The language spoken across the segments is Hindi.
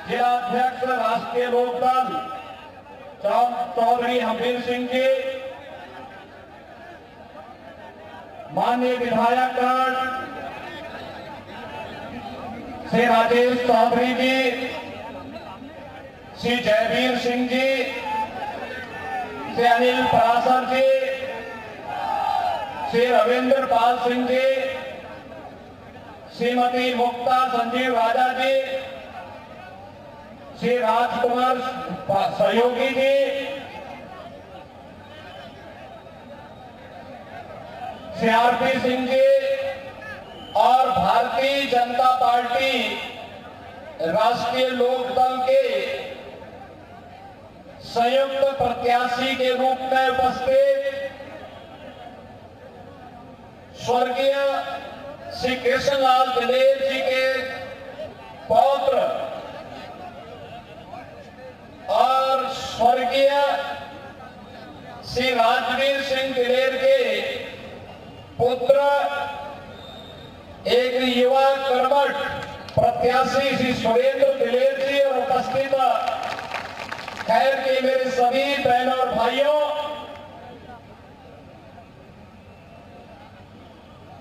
जिलाध्यक्ष राष्ट्रीय लोकदल चौधरी हरवीर सिंह जी, माननीय विधायक श्री राजेश चौधरी जी, श्री जयवीर सिंह जी, श्री अनिल पराशर जी, श्री रविंद्र पाल सिंह जी, श्रीमती मुक्ता संजीव राजा जी, श्री राजकुमार सहयोगी जी, श्री आरपी सिंह जी और भारतीय जनता पार्टी राष्ट्रीय लोकदल के संयुक्त प्रत्याशी के रूप में उपस्थित स्वर्गीय श्री कृष्णलाल दिलेर जी के पौत्र और स्वर्गीय श्री राजवीर सिंह दिलेर के पुत्र एक युवा कर्मठ प्रत्याशी श्री सुरेंद्र दिलेर जी और उपस्थित खैर के मेरे सभी बहनों और भाइयों,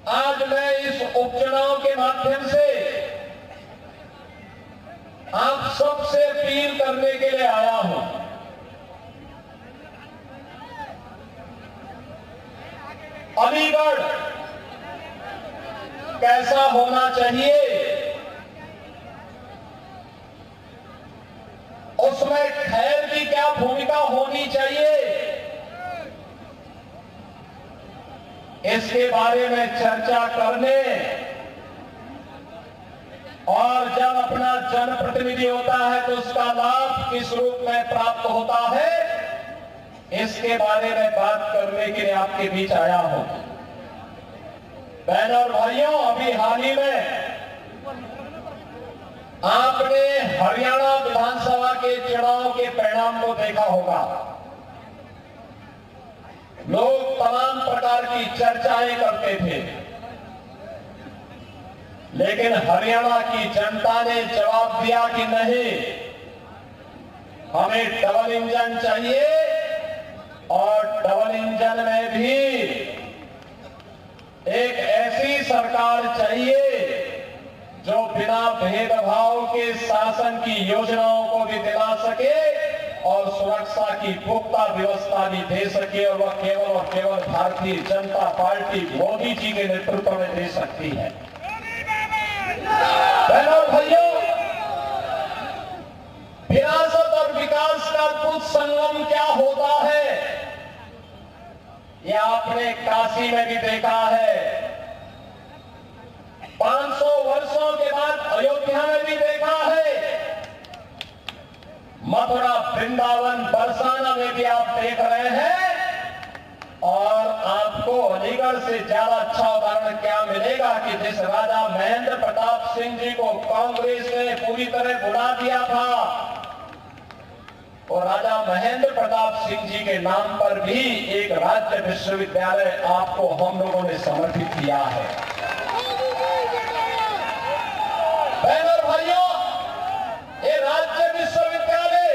आज मैं इस उपचुनाव के माध्यम से आप सबसे अपील करने के लिए आया हूं। अलीगढ़ कैसा होना चाहिए, उसमें खैर की क्या भूमिका होनी चाहिए, इसके बारे में चर्चा करने और जब अपना जनप्रतिनिधि होता है तो उसका लाभ किस रूप में प्राप्त होता है, इसके बारे में बात करने के लिए आपके बीच आया हूं। बहनों और भाइयों, अभी हाल ही में आपने हरियाणा विधानसभा के चुनाव के परिणाम को देखा होगा। लोग तमाम प्रकार की चर्चाएं करते थे, लेकिन हरियाणा की जनता ने जवाब दिया कि नहीं, हमें डबल इंजन चाहिए और डबल इंजन में भी एक ऐसी सरकार चाहिए जो बिना भेदभाव के शासन की योजनाओं को भी दिला सके और सुरक्षा की पुख्ता व्यवस्था भी दे सके, और वह केवल भारतीय जनता पार्टी मोदी जी के नेतृत्व में दे सकती है। बहनों भाइयों, विरासत और विकास का अद्भुत संगम क्या होता है, यह आपने काशी में भी देखा है, 500 वर्षों के बाद अयोध्या में भी देखा है, मथुरा, वृंदावन, बरसाना में भी आप देख रहे हैं। और आपको अलीगढ़ से ज्यादा अच्छा उदाहरण क्या मिलेगा कि जिस राजा महेंद्र प्रताप सिंह जी को कांग्रेस ने पूरी तरह भुला दिया था, और राजा महेंद्र प्रताप सिंह जी के नाम पर भी एक राज्य विश्वविद्यालय आपको हम लोगों ने समर्पित किया है। बहनों और भाइयों, ये राज्य विश्वविद्यालय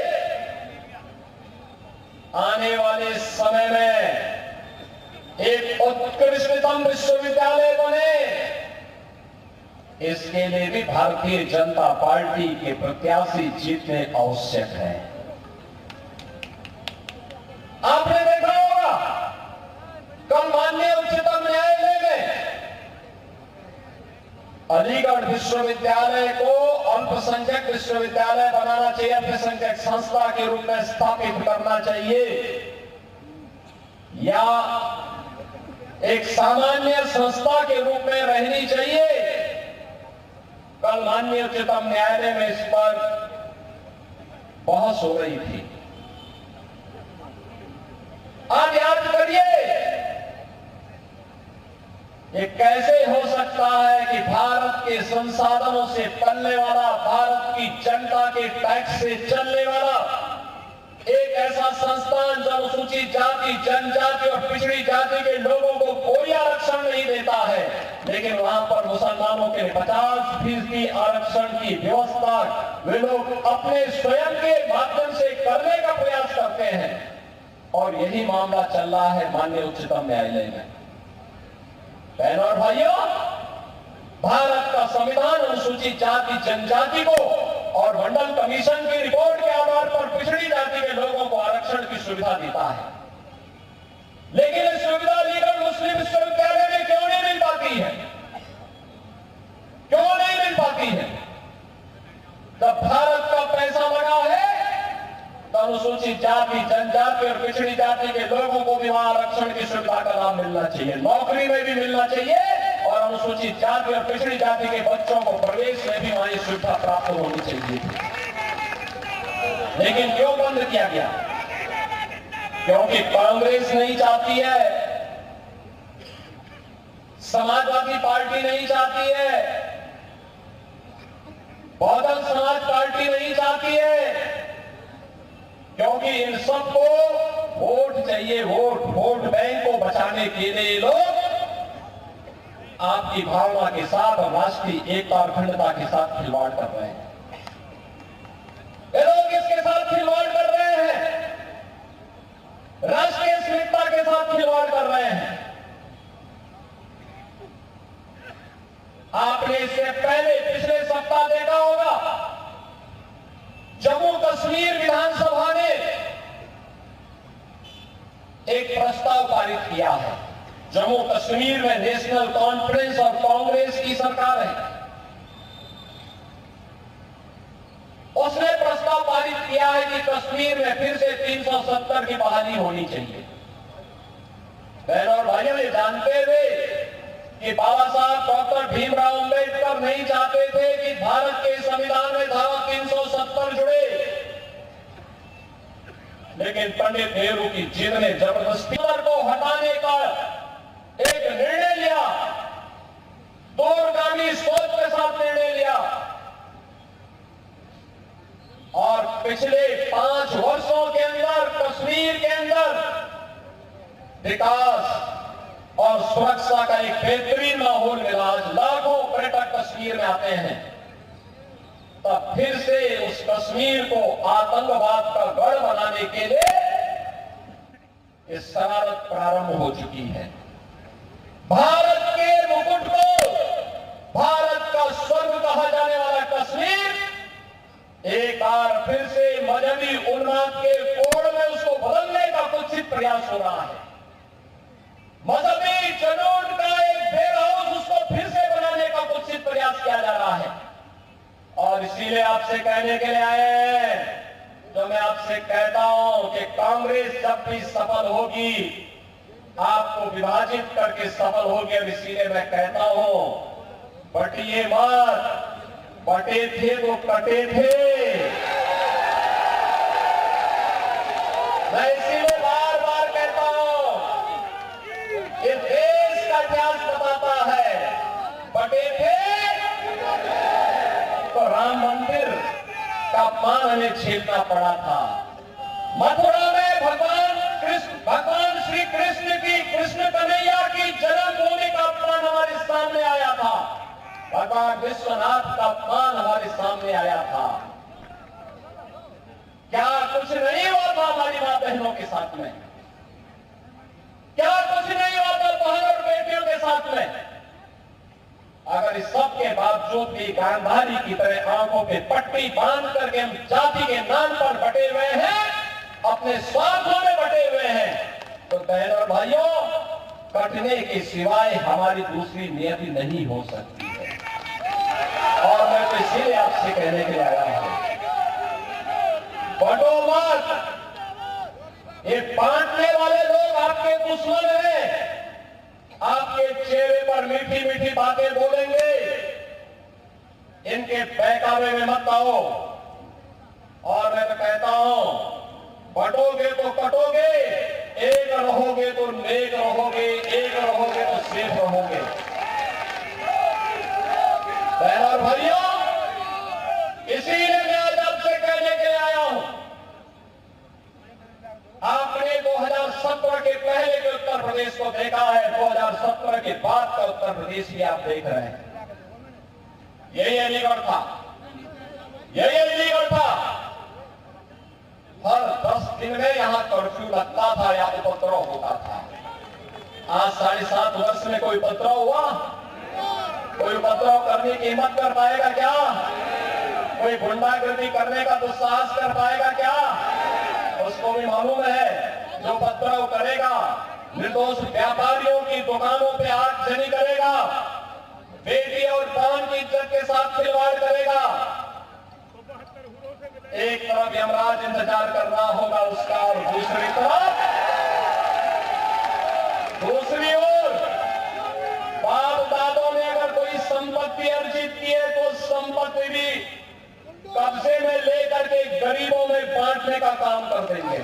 आने वाले समय में एक उत्कृष्टतम विश्वविद्यालय बने, इसके लिए भी भारतीय जनता पार्टी के प्रत्याशी जीतने आवश्यक है। आपने देखा होगा कल माननीय उच्चतम न्यायालय में अलीगढ़ विश्वविद्यालय को अल्पसंख्यक विश्वविद्यालय बनाना चाहिए, अल्पसंख्यक संस्था के रूप में स्थापित करना चाहिए, या एक सामान्य संस्था के रूप में रहनी चाहिए। कल माननीय उच्चतम न्यायालय में इस पर बहस हो रही थी। आप याद करिए, ये कैसे हो सकता है कि भारत के संसाधनों से पलने वाला, भारत की जनता के टैक्स से चलने वाला एक ऐसा संस्थान जो अनुसूचित जाति, जनजाति और पिछड़ी जाति के लोगों को कोई आरक्षण नहीं देता है, लेकिन वहां पर मुसलमानों के 50% आरक्षण की व्यवस्था वे लोग अपने स्वयं के माध्यम से करने का प्रयास करते हैं। और यही मामला चल रहा है माननीय उच्चतम न्यायालय में। बहनों और भाइयों, भारत का संविधान अनुसूचित जाति, जनजाति को और मंडल कमीशन की रिपोर्ट के आधार पर पिछड़ी जाति के लोगों को आरक्षण की सुविधा देता है, लेकिन यह सुविधा लीगल मुस्लिम विश्वविद्यालय में क्यों नहीं मिल पाती है? क्यों नहीं मिल पाती है? जब भारत का पैसा लगा है तो अनुसूचित जाति, जनजाति और पिछड़ी जाति के लोगों को भी वहां आरक्षण की सुविधा का लाभ मिलना चाहिए, नौकरी में भी मिलना चाहिए और अनुसूचित जाति और पिछड़ी जाति के बच्चों को प्रवेश में भी वहां ये सुविधा प्राप्त होनी चाहिए। लेकिन क्यों बंद किया गया? क्योंकि कांग्रेस नहीं चाहती है, समाजवादी पार्टी नहीं चाहती है, बहुजन समाज पार्टी नहीं चाहती है, क्योंकि इन सबको वोट चाहिए, वोट बैंक को बचाने के लिए लोग आपकी भावना के साथ और राष्ट्रीय एकता और अखंडता के साथ खिलवाड़ कर रहे हैं। ये लोग इसके साथ खिलवाड़ कर रहे हैं, राष्ट्रीय अस्मिता के साथ खिलवाड़ कर रहे हैं। आपने इससे पहले पिछले सप्ताह देखा होगा, जम्मू कश्मीर विधानसभा ने एक प्रस्ताव पारित किया है। जम्मू कश्मीर में नेशनल कॉन्फ्रेंस और कांग्रेस की सरकार है, उसने प्रस्ताव पारित किया है कि कश्मीर में फिर से 370 की बहाली होनी चाहिए। बहनों और भाइयों, ये जानते हुए कि बाबा साहब डॉक्टर भीमराव अंबेडकर नहीं चाहते थे कि भारत के संविधान में धारा 370 जुड़े, लेकिन पंडित नेहरू की जिद ने जबरदस्ती को हटाने का एक निर्णय लिया, दूरगामी सोच के साथ निर्णय लिया और पिछले 5 वर्षों के अंदर कश्मीर के अंदर विकास और सुरक्षा का एक बेहतरीन माहौल मिला। आज लाखों पर्यटक कश्मीर में आते हैं, तब फिर से उस कश्मीर को आतंकवाद का गढ़ बनाने के लिए ये शरारत प्रारंभ हो चुकी है। भारत के मुकुट को, भारत का स्वर्ग कहा जाने वाला कश्मीर एक बार फिर से मजहबी उन्माद के कोड़ में उसको बदलने का कुत्सित प्रयास हो रहा है। मजहबी जुनून का एक बेर हाउस उसको फिर से बनाने का कुत्सित प्रयास किया जा रहा है। और इसीलिए आपसे कहने के लिए आए हैं, जो मैं आपसे कहता हूं कि कांग्रेस जब भी सफल होगी आपको विभाजित करके सफल होगी। और इसीलिए मैं कहता हूं, बटिए मत, बटे थे तो कटे थे। मैं इसीलिए बार बार कहता हूं, ये देश का इतिहास बताता है, बटे थे तो राम मंदिर का अपमान हमें झेलना पड़ा था। मथुरा में भगवान श्री कृष्ण की, कृष्ण कन्हैया की जन्मभूमि का अपमान हमारे सामने आया था। भगवान विश्वनाथ का अपमान हमारे सामने आया था। क्या कुछ नहीं हुआ था हमारी मां बहनों के साथ में? क्या कुछ नहीं हुआ था बहन और बेटियों के साथ में? अगर इस सब के बावजूद भी गांधारी की तरह आंखों पे पट्टी बांध करके हम जाति के नाम पर बटे हुए हैं, अपने स्वार्थों में बटे हुए हैं, तो बहन और भाइयों, कटने के सिवाय हमारी दूसरी नियति नहीं हो सकती है। और मैं तो इसीलिए आपसे कहने के लिए आया हूं, बटो मत। ये बांटने वाले लोग आपके दुश्मन हैं, आपके चेहरे पर मीठी मीठी बातें बोलेंगे, इनके बहकावे में मत आओ। और मैं तो कहता हूं, बटोगे तो कटोगे, एक रहोगे तो नेक रहोगे, एक रहोगे तो सेफ रहोगे। बहनों और भाइयों, इसीलिए मैं आज आपसे कहने के लिए आया हूं प्रदेश को देखा है, 2017 के बाद का उत्तर प्रदेश भी आप देख रहे हैं। यही अलीगढ़ था, यही अलीगढ़ था। हर 10 दिन में यहां कर्फ्यू लगता था या उपद्रव होता था। आज 7.5 वर्ष में कोई उपद्रव हुआ? कोई उपद्रव करने की हिम्मत कर पाएगा क्या? कोई गुंडागर्दी करने का दुस्साहस कर पाएगा क्या? उसको भी मालूम है, जो उपद्रव करेगा, निर्दोष व्यापारियों की दुकानों पे आगजनी करेगा, बेटी और बहन की इज्जत के साथ खिलवाड़ करेगा, एक तरफ यमराज इंतजार कर रहा होगा उसका, और दूसरी ओर बाप दादों ने अगर कोई संपत्ति अर्जित की है तो संपत्ति भी कब्जे में लेकर के गरीबों में बांटने का काम कर देंगे।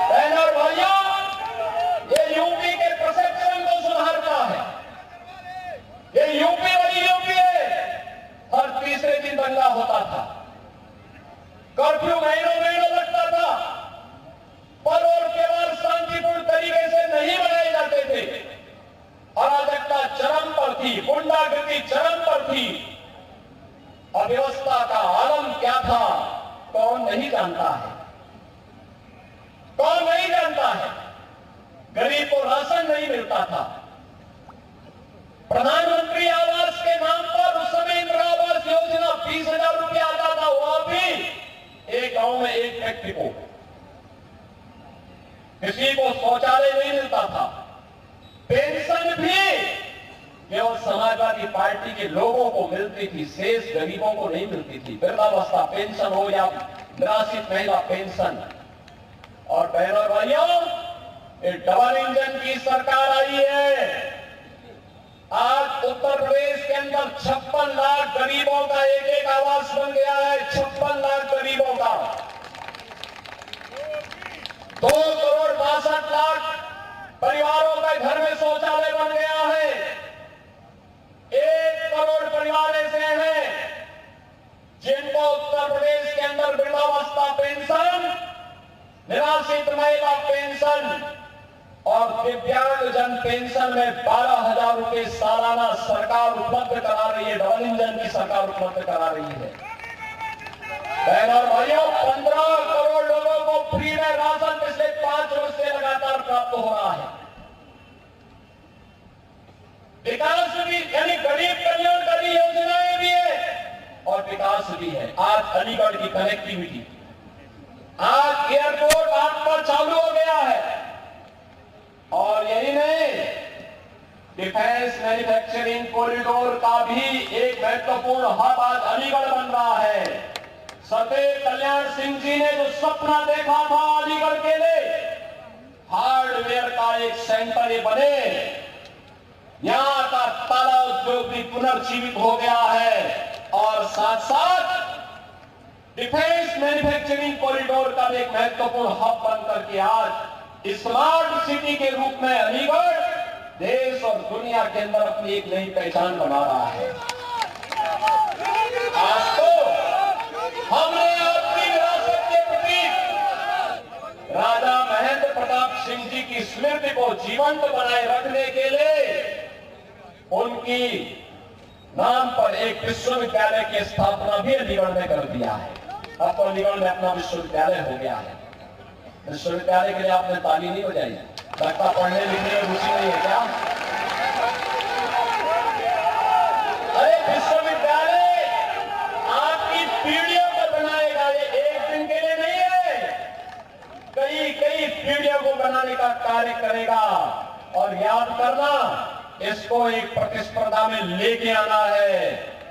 बहनों और भाइयों, ये यूपी के परसेप्शन को सुधारता है। ये यूपी वाली यूपी है। हर तीसरे दिन दंगा होता था, कर्फ्यू महीनों लगता था, पर्व और त्योहार शांतिपूर्ण तरीके से नहीं मनाए जाते थे। अराजकता चरम पर थी, गुंडागर्दी चरम पर थी। अव्यवस्था का आलम क्या था, कौन नहीं जानता है? कौन नहीं जानता है? गरीब को राशन नहीं मिलता था। प्रधानमंत्री आवास के नाम पर उस समय इंदिरा आवास योजना 20,000 रुपया आता था, वह भी एक गांव में एक व्यक्ति को, किसी को शौचालय नहीं मिलता था। पेंशन भी केवल समाजवादी पार्टी के लोगों को मिलती थी, शेष गरीबों को नहीं मिलती थी। वृद्धावस्था पेंशन हो या निराश्रित महिला पेंशन। और बहनों और भाइयों, ये डबल इंजन की सरकार आई है। आज उत्तर प्रदेश के अंदर 56 लाख गरीबों का एक आवास बन गया है। 56 लाख गरीबों का 2,62,00,000 परिवारों का घर में शौचालय बन गया है। 1 करोड़ परिवार ऐसे हैं जिनको उत्तर प्रदेश के अंदर वृद्धावस्था पेंशन, निराश्रित महिला पेंशन और दिव्यांग जन पेंशन में 12,000 रुपए सालाना सरकार उपलब्ध करा रही है। डबल इंजन की सरकार उपलब्ध करा रही है। बहनों और भाइयों, 15 करोड़ लोगों को फ्री में राशन पिछले 5 वर्ष से लगातार प्राप्त हो रहा है। विकास भी, यानी गरीब कल्याणकारी योजनाएं भी है और विकास भी है। आज अलीगढ़ की कनेक्टिविटी, आज एयरपोर्ट आप पर चालू हो गया है। और यही नहीं, डिफेंस मैन्युफैक्चरिंग कॉरिडोर का भी एक महत्वपूर्ण हब आज अलीगढ़ बन रहा है। सदैव कल्याण सिंह जी ने जो सपना देखा था अलीगढ़ के लिए, हार्डवेयर का एक सेंटर ये बने, यहां का ताला उद्योग भी पुनर्जीवित हो गया है। और साथ साथ डिफेंस मैन्युफैक्चरिंग कॉरिडोर का भी एक महत्वपूर्ण हब बनकर के आज स्मार्ट सिटी के रूप में अलीगढ़ देश और दुनिया के अंदर अपनी एक नई पहचान बना रहा है। आज तो हमने अपनी विरासत के प्रतीक राजा महेंद्र प्रताप सिंह जी की स्मृति को जीवंत बनाए रखने के लिए उनकी नाम पर एक विश्वविद्यालय की स्थापना भी अलीगढ़ में कर दिया है। अब तो अलीगढ़ में अपना विश्वविद्यालय हो गया है। विश्वविद्यालय के लिए आपने ताली नहीं बजाई, लगता पढ़ने लिखने में रुचि नहीं है क्या? अरे विश्वविद्यालय आपकी पीढ़ियों को बनाएगा, ये एक दिन के लिए नहीं है, कई कई पीढ़ियों को बनाने का कार्य करेगा। और याद करना, इसको एक प्रतिस्पर्धा में लेके आना है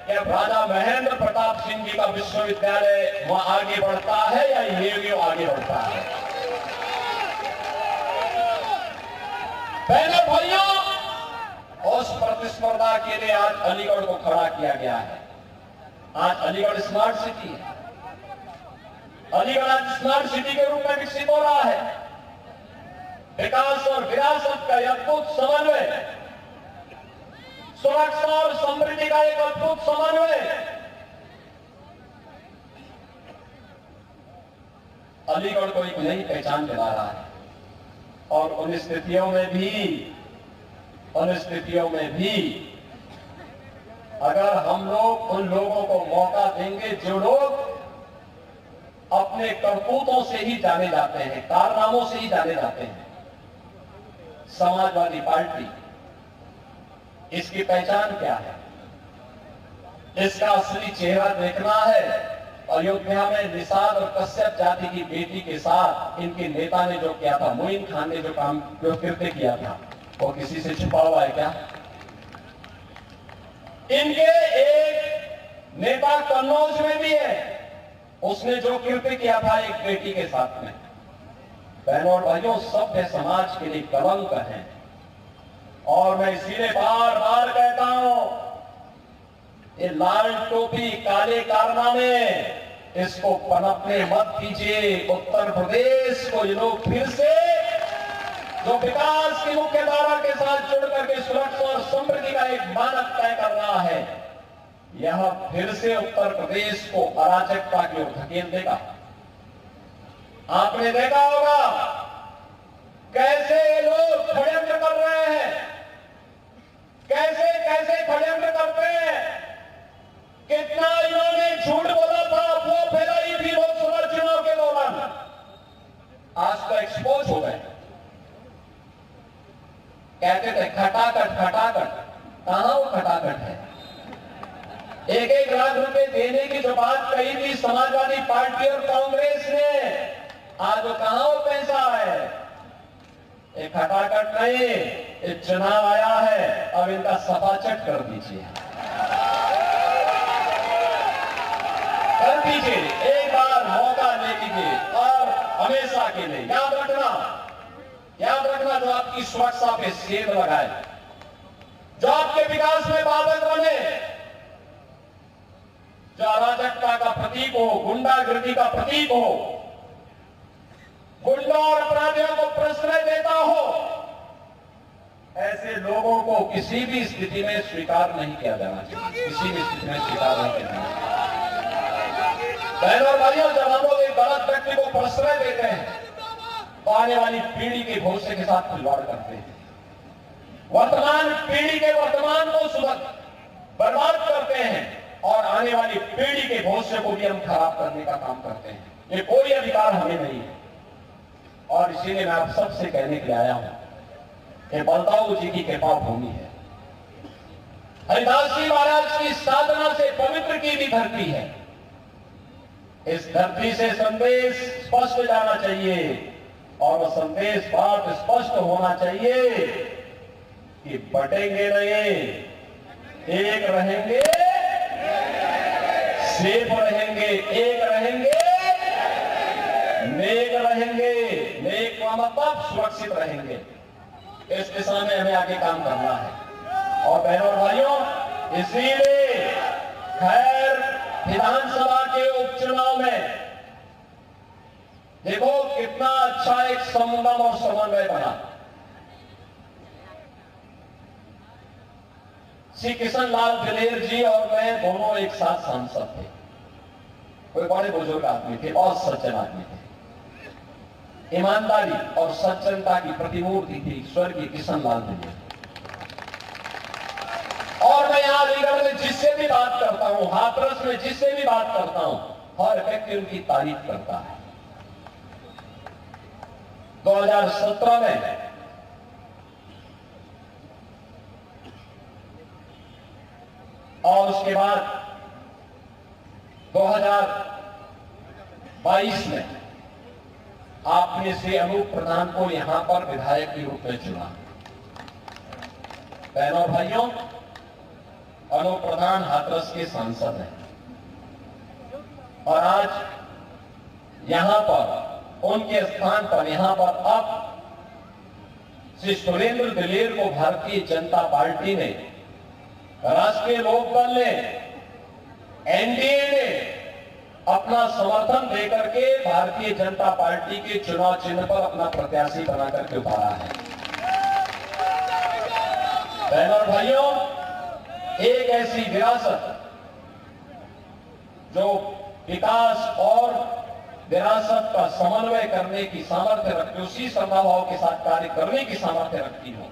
कि राजा महेंद्र प्रताप सिंह जी का विश्वविद्यालय वहां आगे बढ़ता है या ये आगे बढ़ता है। बहनों भाइयों, उस प्रतिस्पर्धा के लिए आज अलीगढ़ को खड़ा किया गया है। आज अलीगढ़ स्मार्ट सिटी है। अलीगढ़ आज स्मार्ट सिटी के रूप में विकसित हो रहा है। विकास और विरासत का अद्भुत समन्वय, सुरक्षा और समृद्धि का एक अद्भुत समन्वय अलीगढ़ को एक नई पहचान दिला रहा है। और उन स्थितियों में भी अगर हम लोग उन लोगों को मौका देंगे जो लोग अपने करतूतों से ही जाने जाते हैं, कारनामों से ही जाने जाते हैं, समाजवादी पार्टी, इसकी पहचान क्या है, इसका असली चेहरा देखना है। अयोध्या में निषाद और कश्यप जाति की बेटी के साथ इनके नेता ने जो किया था, मोइन खान ने जो कृत्य किया था, वो किसी से छुपा हुआ है क्या? इनके एक नेता कन्नौज में भी है, उसने जो कृत्य किया था एक बेटी के साथ में। बहनों और भाइयों, सभ्य समाज के लिए कलंक है। और मैं इसीलिए बार बार कहता हूं, ये लाल टोपी काले कारनामे, इसको पनपने मत दीजिए। उत्तर प्रदेश को ये लोग फिर से जो विकास की मुख्य धारा के साथ जुड़ करके सुरक्षा और समृद्धि का एक मानक तय कर रहा है, यह फिर से उत्तर प्रदेश को अराजकता की ओर धकेल देगा। आपने देखा होगा कैसे ये लोग षड्यंत्र कर रहे हैं, कैसे कैसे षड्यंत्र करते हैं, कितना इन्होंने झूठ बोला था, वो फैलाई थी लोकसभा चुनाव के दौरान, आज तो एक्सपोज हो गए। कहते थे खटाखट खटाखट, कहां वो खटाखट है? 1-1 लाख रुपए देने की जो बात कही थी समाजवादी पार्टी और कांग्रेस ने, आज वो कहां वो पैसा है? एक खटाखट नहीं, एक चुनाव आया है, अब इनका सफाचट कर दीजिए, कर दीजिए, एक बार मौका ले लीजिए और हमेशा के लिए याद रखना, जो आपकी सुरक्षा पे सेंध लगाए, जो आपके विकास में बाधक बने, जो अराजकता का प्रतीक हो, गुंडागर्दी का प्रतीक हो, गुंडों और अपराधियों को प्रश्रय देता हो, ऐसे लोगों को किसी भी स्थिति में स्वीकार नहीं किया जाना चाहिए, किसी भी स्थिति में स्वीकार नहीं किया जाना चाहिए। बहनों और भाइयों, जब हम लोग एक गलत व्यक्ति को प्रश्रय देते हैं तो आने वाली पीढ़ी के भविष्य के साथ खिलवाड़ करते हैं, वर्तमान पीढ़ी के वर्तमान को बर्बाद करते हैं और आने वाली पीढ़ी के भविष्य को भी हम खराब करने का काम करते हैं। ये कोई अधिकार हमें नहीं है। और इसीलिए मैं आप सबसे कहने के लिए आया हूं, ये बलदाऊ जी की कृपा भूमि है, हरिदास जी महाराज की साधना से पवित्र की भी धरती है। इस धरती से संदेश स्पष्ट जाना चाहिए और वह संदेश बहुत स्पष्ट होना चाहिए कि बटेंगे नहीं, एक रहेंगे, सेफ रहेंगे, एक रहेंगे, नेक रहेंगे, नेक का मतलब सुरक्षित रहेंगे। इस दिशा में हमें आगे काम करना है। और बहनों और भाइयों, इसीलिए खैर विधानसभा के उपचुनाव में देखो कितना अच्छा एक संगम और समन्वय बना। श्री किशन लाल दिलेर जी और मैं दोनों एक साथ सांसद थे, कोई बड़े बुजुर्ग आदमी थे और सज्जन आदमी थे, ईमानदारी और सज्जनता की प्रतिमूर्ति थी स्वर्गीय किशन लाल दिलेर। और मैं यहां अलीगढ़ में जिससे भी बात करता हूं, हाथरस में जिससे भी बात करता हूं, हर व्यक्ति उनकी तारीफ करता है। 2017 में और उसके बाद 2022 में आपने से अनूप प्रधान को यहां पर विधायक के रूप में चुना। बहनों भाइयों, अनूप प्रधान हाथरस के सांसद हैं और आज यहां पर उनके स्थान पर यहां पर अब श्री सुरेंद्र दिलेर को भारतीय जनता पार्टी ने, राष्ट्रीय लोकदल ने, एनडीए ने अपना समर्थन देकर के भारतीय जनता पार्टी के चुनाव चिन्ह पर अपना प्रत्याशी बनाकर के उतारा है। बहनों और भाइयों, एक ऐसी विरासत जो विकास और विरासत का समन्वय करने की सामर्थ्य रखती, उसी समभाव के साथ कार्य करने की सामर्थ्य रखती हो,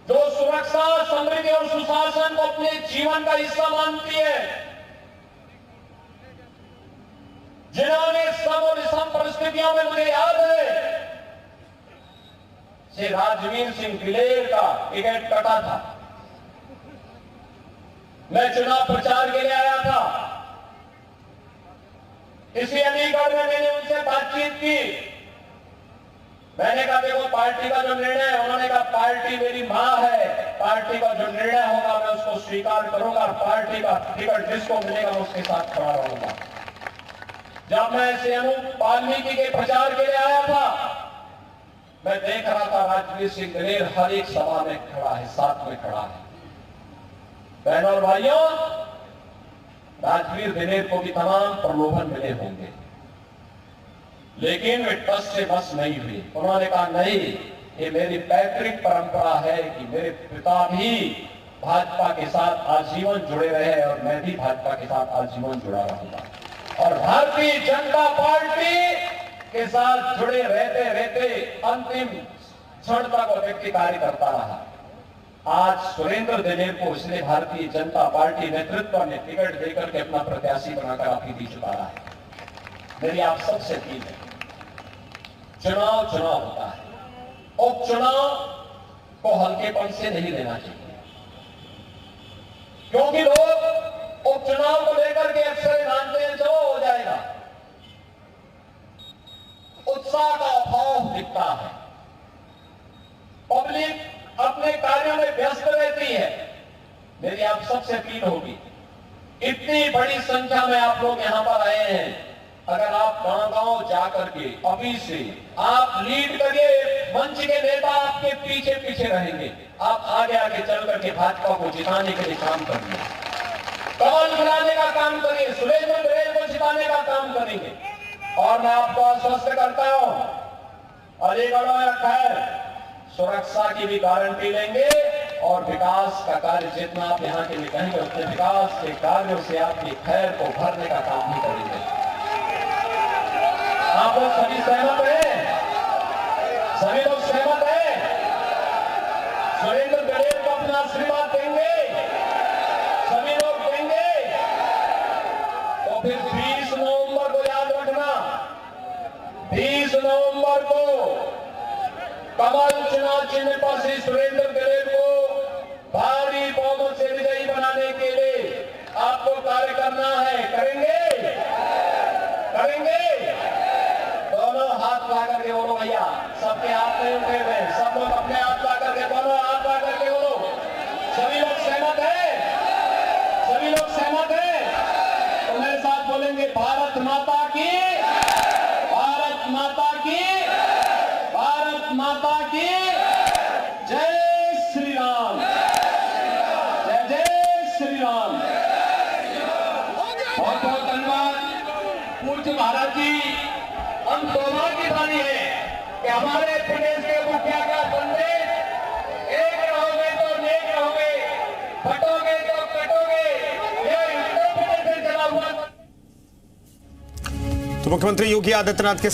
जो सुरक्षा, समृद्धि और सुशासन को अपने जीवन का हिस्सा मानती है, जिन्होंने सम और विषम परिस्थितियों में, मुझे याद है श्री राजवीर सिंह दिलेर का टिकट कटा था, मैं चुनाव प्रचार के लिए आया था, इसी अलीगढ़ में मैंने उनसे बातचीत की, मैंने कहा देखो पार्टी का जो निर्णय है, उन्होंने कहा पार्टी मेरी मां है, पार्टी का जो निर्णय होगा मैं उसको स्वीकार करूंगा, पार्टी का टिकट जिसको मिलेगा मैं उसके साथ खड़ा रहूंगा। जब मैं सेनु वाल्मीकि के प्रचार के लिए आया था, मैं देख रहा था राजवीर सिंह दिलेर हर एक सभा में खड़ा है, साथ में खड़ा है। बहनों और भाइयों, राजवीर दिलेर को भी तमाम प्रलोभन मिले होंगे, लेकिन वे टस से बस नहीं हुए। उन्होंने कहा नहीं, ये मेरी पैतृक परंपरा है कि मेरे पिता भी भाजपा के साथ आजीवन जुड़े रहे और मैं भी भाजपा के साथ आजीवन जुड़ा रहूंगा, और भारतीय जनता पार्टी के साथ जुड़े रहते रहते अंतिम क्षण तक वो व्यक्ति कार्य करता रहा। आज सुरेंद्र दिलेर को इसलिए भारतीय जनता पार्टी नेतृत्व ने टिकट देकर के अपना प्रत्याशी बनाकर आपकी बीच उतारा है। मेरी आप सबसे अपील है, चुनाव चुनाव होता है, उपचुनाव को हल्केपन से नहीं लेना चाहिए, क्योंकि लोग उपचुनाव को लेकर के अक्सर मानते हैं जो हो जाएगा, उत्साह का अभाव दिखता है, पब्लिक अपने कार्यों में व्यस्त रहती है। मेरी आप सबसे अपील होगी, इतनी बड़ी संख्या में आप लोग यहां पर आए हैं, अगर आप गांव-गांव जाकर के अभी से आप लीड करिए, मंच के नेता आपके पीछे पीछे रहेंगे, आप आगे आगे चल करके भाजपा को जिताने के लिए काम करिए, कमल खिलाने का काम करिए, सुरेंद्र दिलेर को जिताने का काम करेंगे। और मैं आपको आश्वस्त करता हूं, अलीगढ़ में खैर सुरक्षा की भी गारंटी लेंगे और विकास का कार्य जितना आप यहाँ के लिए कहेंगे उतने विकास के कार्यों से आपकी खैर को भरने का काम भी करेंगे। आप लोग सभी सहमत हैं? सभी लोग सहमत हैं? सुरेंद्र दिलेर को अपना आशीर्वाद देंगे? सभी लोग देंगे? तो फिर 20 नवंबर को याद रखना, 20 नवंबर को कमल चुनाव चिन्ह पर श्री सुरेंद्र दिलेर को भारी बहुमत से विजयी बनाने के लिए आपको कार्य करना है। करेंगे? करेंगे? दोनों हाथ ला करके बोलो भैया, सबके हाथ नहीं उठे हुए, सब लोग अपने हाथ ला करके, दोनों हाथ ला करके बोलो। सभी लोग सहमत हैं? सभी लोग सहमत हैं? तो मेरे साथ बोलेंगे, भारत माता की, भारत माता की, भारत माता की जय श्री राम, जय जय श्री राम। बहुत बहुत धन्यवाद पूज्य महाराज जी। हम सौभाग्य वाली है कि हमारे प्रदेश के मुखिया का संदेश, एक रहोगे तो नेक रहोगे, फटोगे तो कटोगे, ये उत्तर प्रदेश से चला हुआ। तो मुख्यमंत्री योगी आदित्यनाथ के